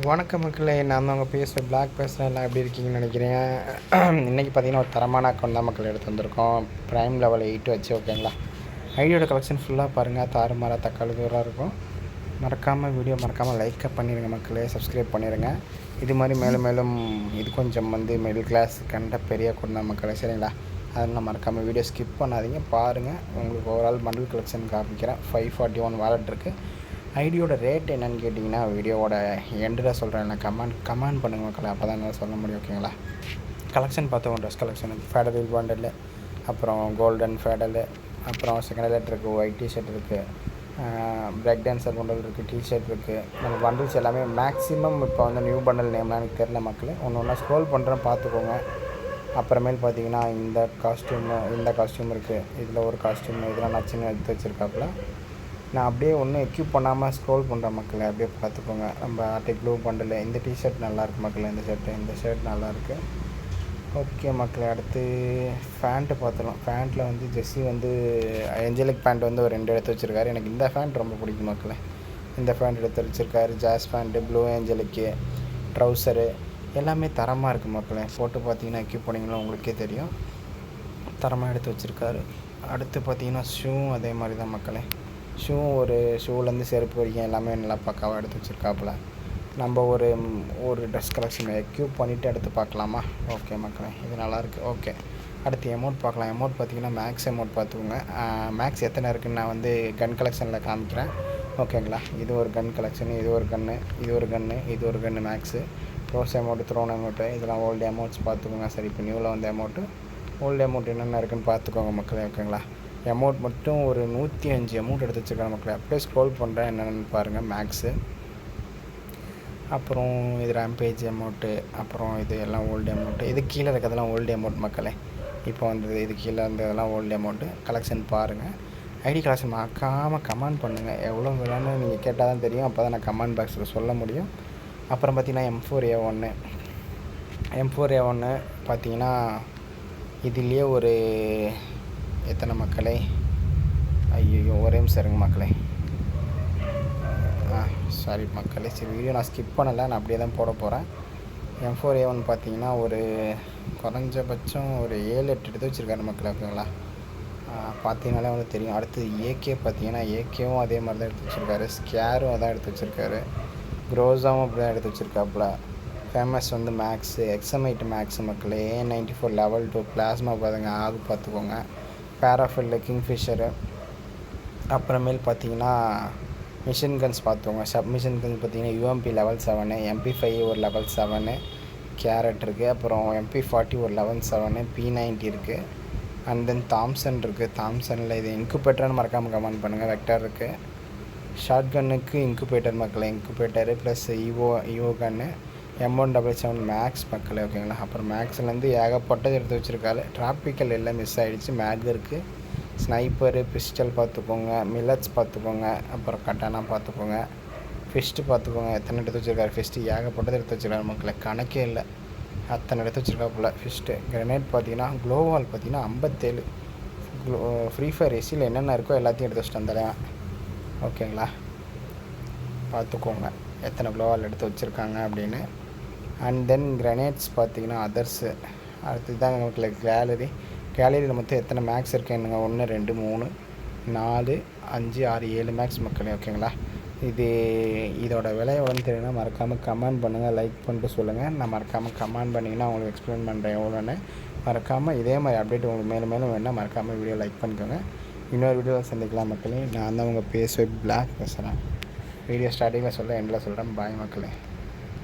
வணக்கம் மக்களே, நான் தான் உங்கள் பிளாக் பேசுகிறேன். எல்லாம் எப்படி இருக்கீங்கன்னு நினைக்கிறேன். இன்றைக்கி பார்த்தீங்கன்னா ஒரு தரமான அக்கௌண்ட் தான் மக்கள் எடுத்து வந்திருக்கோம். ப்ரைம் லெவல் 8 வச்சு. ஓகேங்களா, ஐடியோட கலெக்ஷன் ஃபுல்லாக பாருங்கள். தாறுமாறாக தக்காளி தூராக இருக்கும். மறக்காமல் லைக்கை பண்ணிடுங்க மக்களே, சப்ஸ்கிரைப் பண்ணிடுங்க. இது மாதிரி மேலும் மேலும் இது கொஞ்சம் மிடில் கிளாஸ் கண்ட பெரிய அக்கௌண்ட் தான் மக்களே, சரிங்களா? அதனால் மறக்காமல் வீடியோ ஸ்கிப் பண்ணாதீங்க, பாருங்கள். உங்களுக்கு ஓவரால் பண்டில் கலெக்ஷன் காமிக்கிறேன். 541 வாலெட் இருக்குது. ஐடியோட ரேட் என்னென்னு கேட்டிங்கன்னா வீடியோவோட எண்டில் சொல்கிறேன். நான் கமெண்ட் பண்ணுங்கள் மக்களே, அப்போ தான் என்னால் சொல்ல முடியும். ஓகேங்களா, கலெக்ஷன் பார்த்தோம். ட்ரெஸ் கலெக்ஷன் ஃபேடல் பாண்டல், அப்புறம் கோல்டன் ஃபேடல், அப்புறம் செகண்ட் லைட் இருக்குது, ஒயிட் டிஷர்ட் இருக்குது, பிரேக் டான்ஸர் பண்டல் இருக்குது, டிஷர்ட் இருக்குது. நம்ம பண்டில்ஸ் எல்லாமே மேக்ஸிமம் இப்போ நியூ பண்டல் நேம்லாம் எனக்கு தெரில மக்களே. ஒன்று ஒன்றா ஸ்க்ரோல் பண்ணுறேன், பார்த்துக்கோங்க. அப்புறமேல் பார்த்தீங்கன்னா இந்த காஸ்ட்யூம் இருக்குது. இதில் ஒரு காஸ்ட்யூம் இதெல்லாம் நச்சுன்னு எடுத்து வச்சுருக்காப்புல. நான் அப்படியே ஒன்றும் எக்யூப் பண்ணாமல் ஸ்க்ரோல் பண்ணுற மக்களே, அப்படியே பார்த்துக்கோங்க. நம்ம ஆர்டிக் ப்ளூ பண்டில் இந்த டிஷர்ட் நல்லாயிருக்கு மக்களே. இந்த ஷர்ட் நல்லாயிருக்கு. ஓகே மக்களே, அடுத்து ஃபேண்ட்டு பார்த்துருவோம். ஃபேண்ட்டில் ஜெஸ்ஸி ஏஞ்சலிக் பேண்ட் ஒரு 2 எடுத்து வச்சுருக்காரு. எனக்கு இந்த ஃபேண்ட் ரொம்ப பிடிக்கும் மக்களே. இந்த ஃபேண்ட் எடுத்து வச்சுருக்காரு. ஜாஸ் பேண்ட்டு, ப்ளூ ஏஞ்சலிக்கு, ட்ரௌசரு எல்லாமே தரமாக இருக்குது மக்களே. ஃபோட்டோ பார்த்தீங்கன்னா எக்யூப் பண்ணிங்கன்னா உங்களுக்கே தெரியும், தரமாக எடுத்து வச்சுருக்காரு. அடுத்து பார்த்தீங்கன்னா ஷூவும் அதே மாதிரி தான் மக்களே. ஷூலேருந்து செருப்பு வரைக்கும் எல்லாமே நல்லா பக்காவாக எடுத்து வச்சுருக்காப்புல. நம்ம ஒரு ட்ரெஸ் கலெக்ஷன் எக்யூப் பண்ணிவிட்டு எடுத்து பார்க்கலாமா? ஓகே மக்களே, இது நல்லாயிருக்கு. ஓகே, அடுத்து எமௌண்ட் பார்க்கலாம். எமௌண்ட் பார்த்திங்கன்னா மேக்ஸ் எமௌண்ட் பார்த்துக்கோங்க. மேக்ஸ் எத்தனை இருக்குதுன்னு நான் கன் கலெக்ஷனில் காமிக்கிறேன். ஓகேங்களா, இது ஒரு கன் கலெக்ஷன், இது ஒரு கன்று max. Gross amount, drawn amount, இதெல்லாம் ஓல்டு அமௌண்ட்ஸ் பார்த்துக்கோங்க. சரி, இப்போ நியூவில் அமௌண்ட்டு, ஓல்டு அமௌண்ட் என்னென்ன இருக்குதுன்னு பார்த்துக்கோங்க மக்களே. ஓகேங்களா, அமௌண்ட் மட்டும் ஒரு 105 அமௌண்ட் எடுத்து வச்சுருக்காங்க மக்களே. அப்படியே ஸ்க்ரோல் பண்ணுறேன், என்னென்னு பாருங்கள். மேக்ஸு, அப்புறம் இது ரேம்பேஜ் அமௌண்ட்டு, அப்புறம் இது எல்லாம் ஓல்டு அமௌண்ட்டு. இது கீழே இருக்கிறதெல்லாம் ஓல்டு அமௌண்ட் மக்களே. இப்போ இது கீழே இதெல்லாம் ஓல்டு அமௌண்ட்டு. கலெக்ஷன் பாருங்கள். ஐடி கலெக்ஷன் மறக்காமல் கமெண்ட் பண்ணுங்கள். எவ்வளோ வேணும்னு நீங்கள் கேட்டால் தான் தெரியும், அப்போ தான் நான் கமெண்ட் பாக்ஸில் சொல்ல முடியும். அப்புறம் பார்த்திங்கன்னா M4A1 பார்த்திங்கன்னா இதுலேயே ஒரு எத்தனை மக்களே, ஐயோ ஒரே நிமிஷம் இருங்க மக்களே. சாரி மக்களே, சரி வீடியோ நான் ஸ்கிப் பண்ணலை, நான் அப்படியே தான் போட போகிறேன். M4A1 பார்த்தீங்கன்னா ஒரு குறைஞ்சபட்சம் ஒரு 7-8 எடுத்து வச்சுருக்காரு மக்களே. ஓகேங்களா, பார்த்தீங்கனாலே தெரியும். அடுத்து AK பார்த்தீங்கன்னா AKவும் அதே மாதிரி தான் எடுத்து வச்சுருக்காரு. ஸ்கேரும் அதான் எடுத்து வச்சுருக்காரு. க்ரோஸாவும் அப்படி தான் எடுத்து வச்சுருக்காப்புல. ஃபேமஸ் மேக்ஸு, XM8 மேக்ஸு மக்களே. A94 லெவல் 2 பிளாஸ்மா பார்த்துக்கோங்க. பேராஃபில், கிங்ஃபிஷரு. அப்புறமேல் பார்த்தீங்கன்னா மிஷின் கன்ஸ் பார்த்துக்கோங்க. சப்மிஷன் கன்ஸ் பார்த்தீங்கன்னா UMP லெவல் 7, MP5 ஒரு லெவல் 7, கேரட் இருக்குது. அப்புறம் MP40 ஒரு லெவல் 7, P90 இருக்குது. அண்ட் தென் தாம்சன் இருக்குது. தாம்சனில் இது இன்குபேட்டர்னு மறக்காமல் கமெண்ட் பண்ணுங்கள். வெக்டர் இருக்குது. ஷார்ட் கன்னுக்கு இன்குபேட்டர் மக்களே, இன்குபேட்டரு ப்ளஸ் ஈவோ கன்னு. M177 மேக்ஸ் மக்களே. ஓகேங்களா, அப்புறம் மேக்ஸ்லேருந்து ஏகப்பட்டது எடுத்து வச்சுருக்காரு. டிராபிக்கல் எல்லாம் மிஸ் ஆகிடுச்சு. மேக் இருக்குது. ஸ்னைப்பரு, பிஸ்டல் பார்த்துக்கோங்க. மில்லட்ஸ் பார்த்துக்கோங்க. அப்புறம் கட்டானா பார்த்துக்கோங்க. ஃபிஸ்ட்டு பார்த்துக்கோங்க. எத்தனை எடுத்து வச்சுருக்காரு. ஃபிஸ்ட்டு ஏகப்பட்டது எடுத்து வச்சுருக்காரு மக்களே, கணக்கே இல்லை, அத்தனை எடுத்து வச்சுருக்காப்புல. ஃபிஸ்ட்டு கிரனேட் பார்த்தீங்கன்னா க்ளோவால் பார்த்தீங்கன்னா 57. ஃப்ரீ ஃபயர் எஸ்சியில் என்னென்ன இருக்கோ எல்லாத்தையும் எடுத்து வச்சுட்டு வந்துடுவேன். ஓகேங்களா, பார்த்துக்கோங்க எத்தனை க்ளோவால் எடுத்து வச்சுருக்காங்க அப்படின்னு. அண்ட் தென் கிரனேட்ஸ் பார்த்தீங்கன்னா அதர்ஸு. அடுத்து தான் நமக்கு கேலரியில் மொத்தம் எத்தனை மேக்ஸ் இருக்குன்னுங்க. 1 2 3 4 5 6 7 மேக்ஸ் மக்களே. ஓகேங்களா, இதோட விலை எவ்வளோன்னு தெரியுன்னா மறக்காமல் கமெண்ட் பண்ணுங்கள், லைக் பண்ணிட்டு சொல்லுங்கள். நான் மறக்காமல் கமெண்ட் பண்ணிங்கன்னா உங்களுக்கு எக்ஸ்பிளைன் பண்ணுறேன் எவ்வளோன்னு. மறக்காமல் இதே மாதிரி அப்டேட் உங்களுக்கு மேலும் வேணால் மறக்காமல் வீடியோ லைக் பண்ணிக்கோங்க. இன்னொரு வீடியோவில் சந்திக்கலாம் மக்களே. நான் தான் உங்கள் பிளாக் பேசுகிறேன். வீடியோ ஸ்டார்டிங்கில் எண்டில் சொல்கிறேன். பாய் மக்களே.